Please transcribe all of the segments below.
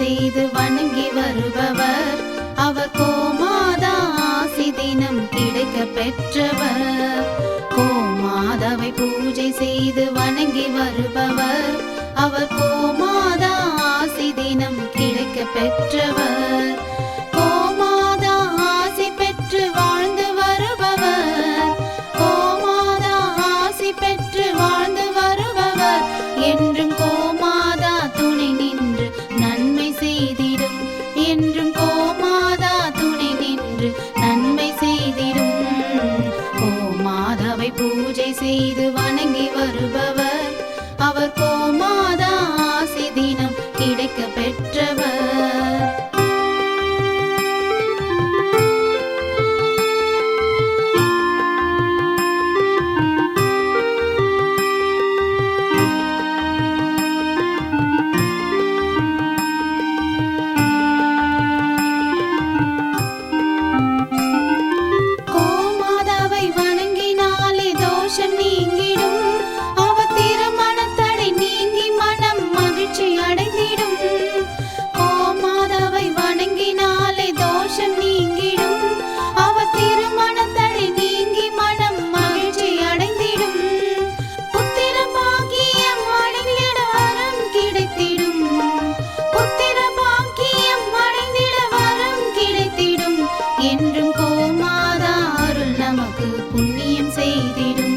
செய்து வணங்கி வருபவர். அவர் கோமாதா ஆசி தினம் கிடைக்க பெற்றவர். கோமாதாவை பூஜை செய்து வணங்கி வருபவர். அவர் கோமாதா ஆசி தினம் கிடைக்க பெற்றவர். கோமாதா ஆசி பெற்று வாழ்ந்து வருபவர். கோமாதா ஆசி பெற்று வாழ்ந்து வருபவர். என்றும் கோமாதா துணை நின்று நன்மை செய்திடும். என்றும் கோமாதா துணை நின்று நன்மை செய்திடும். கோமாதாவை பூஜை செய்து வணங்கி வருபவர். அவர் கோமாதா ஆசி தினம் கிடைக்க பெற்றவர். கோமாதாவை வணங்கினாலே தோஷம் நீங்கிடும். அவர் திருமணத்தடை நீங்கி மனம் மகிழ்ச்சி அடைந்திடும். கோமாதாவை வணங்கினாலே தோஷம் நீங்கிடும். அவர் திருமணத்தடை நீங்கி மனம் மகிழ்ச்சி அடைந்திடும். புத்திர பாக்கியம் அடைந்திட வரம் கிடைத்திடும். புத்திர பாக்கியம் அடைந்திட வரம் கிடைத்திடும். என்றும் கோமாதா அருள் நமக்கு புண்ணியம் செய்திடும்.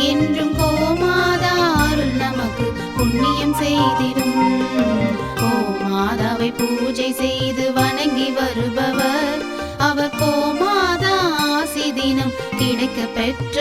என்றும் கோமாதா அருள் நமக்கு புண்ணியம் செய்திடும். கோமாதாவை பூஜை செய்து வணங்கி வருபவர். அவர் கோமாதா ஆசி தினம் கிடைக்க பெற்ற